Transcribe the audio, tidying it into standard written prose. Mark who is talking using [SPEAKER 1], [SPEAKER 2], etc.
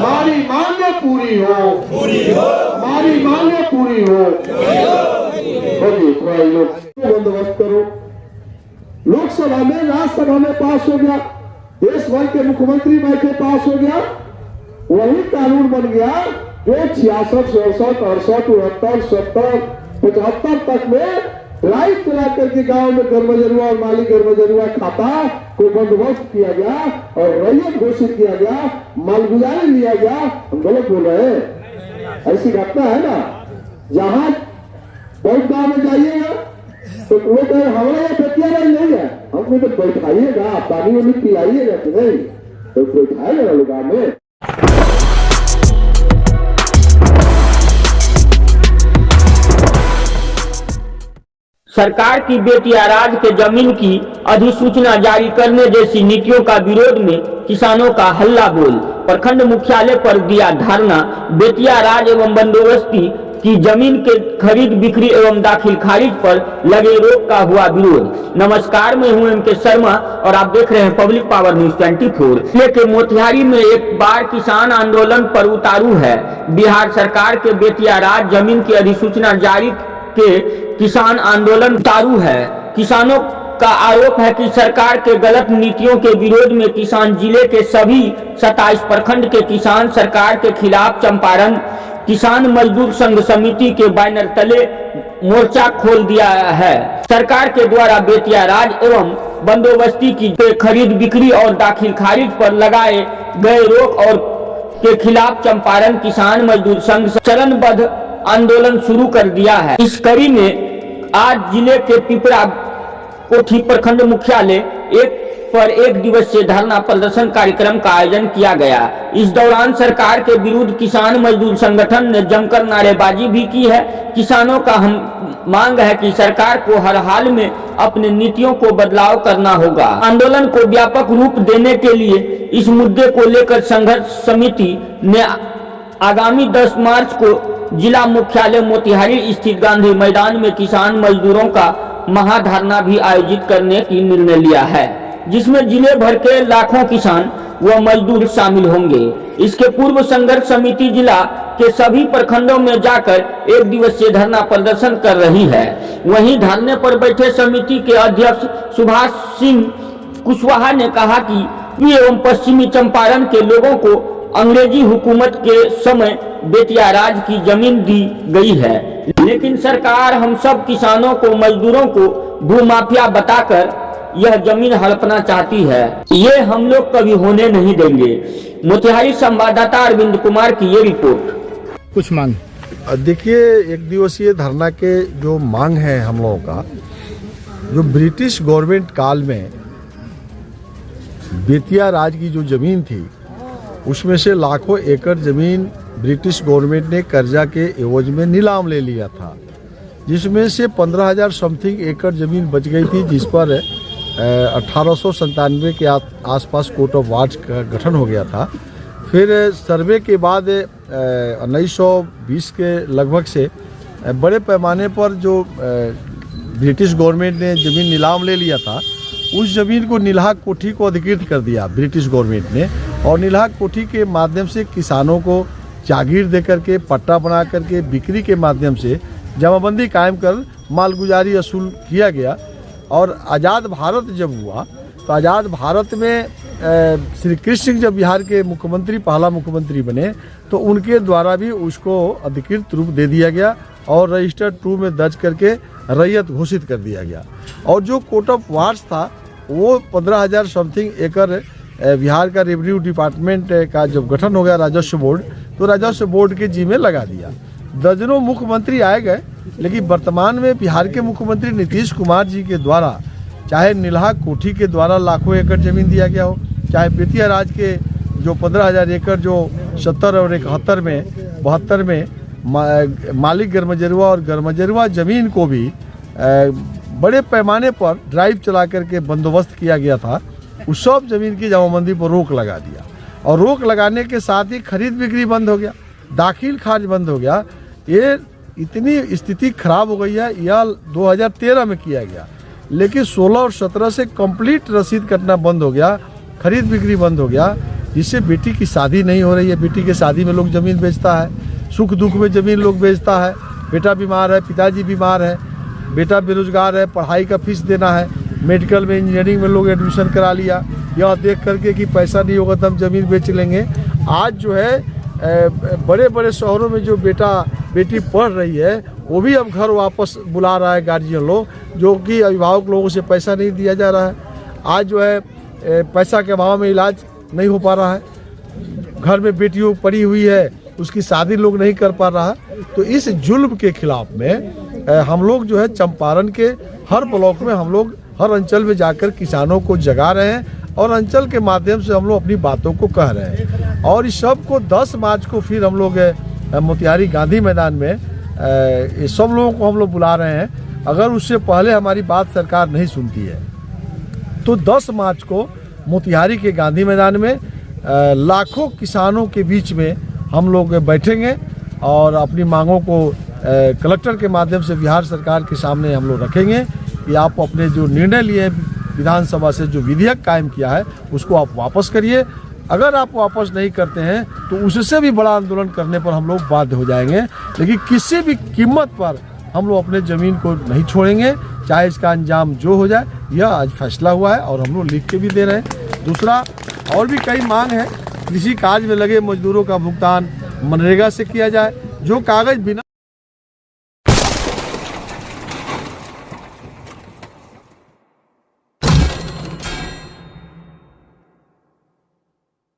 [SPEAKER 1] हमारी मांगे पूरी हो, हमारी मांगे पूरी हो। थोड़ा लोग बंदोबस्त करो। लोकसभा में, राज्यसभा में पास हो गया, देश भर के मुख्यमंत्री बैठे पास हो गया, वही कानून बन गया जो 66, 67, 68, 69, 70, 75 तक में लाइट चला करके गांव में गर्मजरुआ और मालिक गर्मजरुआ खाता को बंदोबस्त किया गया और रैयत घोषित किया गया, मालगुजारी लिया गया। हम गलत बोल रहे हैं? ऐसी घटना है ना। जहां बहुत गांव में जाइएगा तो वो कहे हमारा यहाँ बेतिया नहीं है, हमको तो बैठाइएगा, पानी वानी पिलाइएगा कि नहीं, तो बैठाएगा लोग गाँव में।
[SPEAKER 2] सरकार की बेतिया राज के जमीन की अधिसूचना जारी करने जैसी नीतियों का विरोध में किसानों का हल्ला बोल। प्रखंड मुख्यालय पर दिया धरना। बेतिया राज एवं बंदोबस्ती की जमीन के खरीद बिक्री एवं दाखिल खारिज पर लगे रोक का हुआ विरोध। नमस्कार, मैं हूं एम.के. शर्मा और आप देख रहे हैं पब्लिक पावर न्यूज 24। जिले के मोतिहारी में एक बार किसान आंदोलन पर उतारू है। बिहार सरकार के बेतिया राज जमीन की अधिसूचना जारी के किसान आंदोलन उतारू है। किसानों का आरोप है कि सरकार के गलत नीतियों के विरोध में किसान जिले के सभी 27 प्रखंड के किसान सरकार के खिलाफ चंपारण किसान मजदूर संघ समिति के बैनर तले मोर्चा खोल दिया है। सरकार के द्वारा बेतिया राज एवं बंदोबस्ती की खरीद बिक्री और दाखिल खारिज पर लगाए गए रोक और के खिलाफ चंपारण किसान मजदूर संघ चरणबद्ध आंदोलन शुरू कर दिया है। इस कड़ी में आज जिले के पिपरा कोठी प्रखंड मुख्यालय एक दिवसीय धरना प्रदर्शन कार्यक्रम का आयोजन किया गया। इस दौरान सरकार के विरुद्ध किसान मजदूर संगठन ने जमकर नारेबाजी भी की है। किसानों का मांग है कि सरकार को हर हाल में अपने नीतियों को बदलाव करना होगा। आंदोलन को व्यापक रूप देने के लिए इस मुद्दे को लेकर संघर्ष समिति ने आगामी 10 मार्च को जिला मुख्यालय मोतिहारी स्थित गांधी मैदान में किसान मजदूरों का महाधरना भी आयोजित करने की निर्णय लिया है, जिसमें जिले भर के लाखों किसान व मजदूर शामिल होंगे। इसके पूर्व संघर्ष समिति जिला के सभी प्रखंडों में जाकर एक दिवसीय धरना प्रदर्शन कर रही है। वहीं धरने पर बैठे समिति के अध्यक्ष सुभाष सिंह कुशवाहा ने कहा कि एवं पश्चिमी चंपारण के लोगों को अंग्रेजी हुकूमत के समय बेतिया राज की जमीन दी गई है, लेकिन सरकार हम सब किसानों को मजदूरों को भूमाफिया बताकर यह जमीन हड़पना चाहती है। ये हम लोग कभी होने नहीं देंगे। मोतिहारी संवाददाता अरविंद कुमार की ये रिपोर्ट।
[SPEAKER 3] कुछ मांग
[SPEAKER 4] देखिए, एक दिवसीय धरना के जो मांग है हम लोगों का, जो ब्रिटिश गवर्नमेंट काल में बेतिया राज की जो जमीन थी उसमें से लाखों एकड़ जमीन ब्रिटिश गवर्नमेंट ने कर्जा के एवज में नीलाम ले लिया था, जिसमें से 15,000 समथिंग एकड़ जमीन बच गई थी, जिस पर 1897 के आसपास कोर्ट ऑफ वार्ड्स का गठन हो गया था। फिर सर्वे के बाद 1920 के लगभग से बड़े पैमाने पर जो ब्रिटिश गवर्नमेंट ने ज़मीन नीलाम ले लिया था, उस ज़मीन को नीलाह कोठी को अधिकृत कर दिया ब्रिटिश गवर्नमेंट ने, और नीलाह कोठी के माध्यम से किसानों को जागीर दे करके, पट्टा बना करके, बिक्री के माध्यम से जमाबंदी कायम कर मालगुजारी असूल किया गया। और आज़ाद भारत जब हुआ तो आज़ाद भारत में श्री कृष्ण सिंह जब बिहार के मुख्यमंत्री, पहला मुख्यमंत्री बने, तो उनके द्वारा भी उसको अधिकृत रूप दे दिया गया और रजिस्टर 2 में दर्ज करके रैयत घोषित कर दिया गया। और जो कोर्ट ऑफ वार्ड्स था वो 15,000 समथिंग एकड़ बिहार का रेवेन्यू डिपार्टमेंट का जब गठन हो गया राजस्व बोर्ड, तो राजस्व बोर्ड के जिम्मे लगा दिया। दर्जनों मुख्यमंत्री आए गए, लेकिन वर्तमान में बिहार के मुख्यमंत्री नीतीश कुमार जी के द्वारा, चाहे नीलाह कोठी के द्वारा लाखों एकड़ जमीन दिया गया हो, चाहे बेतिया राज के जो 15,000 एकड़ जो 70 और 72 में मालिक गर्मजरुआ और गर्मजरुआ जमीन को भी बड़े पैमाने पर ड्राइव चला करके बंदोबस्त किया गया था, उस सब जमीन की जमाबंदी पर रोक लगा दिया। और रोक लगाने के साथ ही खरीद बिक्री बंद हो गया, दाखिल खारिज बंद हो गया। ये इतनी स्थिति खराब हो गई है। यह 2013 में किया गया, लेकिन 16 और 17 से कंप्लीट रसीद कटना बंद हो गया, खरीद बिक्री बंद हो गया। जिससे बेटी की शादी नहीं हो रही है। बेटी के शादी में लोग ज़मीन बेचता है, सुख दुख में ज़मीन लोग बेचता है। बेटा बीमार है, पिताजी बीमार है, बेटा बेरोजगार है, पढ़ाई का फीस देना है, मेडिकल में इंजीनियरिंग में लोग एडमिशन करा लिया, यह देख करके कि पैसा नहीं होगा तो हम ज़मीन बेच लेंगे। आज जो है बड़े बड़े शहरों में जो बेटी पढ़ रही है वो भी अब घर वापस बुला रहा है गार्जियन लोग, जो कि अभिभावक लोगों से पैसा नहीं दिया जा रहा है। आज जो है पैसा के अभाव में इलाज नहीं हो पा रहा है, घर में बेटियों पड़ी हुई है, उसकी शादी लोग नहीं कर पा रहा है। तो इस जुल्म के खिलाफ में हम लोग जो है चंपारण के हर ब्लॉक में हम लोग हर अंचल में जाकर किसानों को जगा रहे हैं और अंचल के माध्यम से हम लोग अपनी बातों को कह रहे हैं। और इस सब को 10 मार्च को फिर हम लोग मोतिहारी गांधी मैदान में सब लोगों को हम लोग बुला रहे हैं। अगर उससे पहले हमारी बात सरकार नहीं सुनती है तो 10 मार्च को मोतिहारी के गांधी मैदान में लाखों किसानों के बीच में हम लोग बैठेंगे और अपनी मांगों को कलेक्टर के माध्यम से बिहार सरकार के सामने हम लोग रखेंगे कि आप अपने जो निर्णय लिए विधानसभा से जो विधेयक कायम किया है उसको आप वापस करिए। अगर आप वापस नहीं करते हैं तो उससे भी बड़ा आंदोलन करने पर हम लोग बाध्य हो जाएंगे, लेकिन किसी भी कीमत पर हम लोग अपने ज़मीन को नहीं छोड़ेंगे, चाहे इसका अंजाम जो हो जाए। यह आज फैसला हुआ है और हम लोग लिख के भी दे रहे हैं। दूसरा और भी कई मांग है, कृषि कार्य में लगे मजदूरों का भुगतान मनरेगा से किया जाए, जो कागज बिना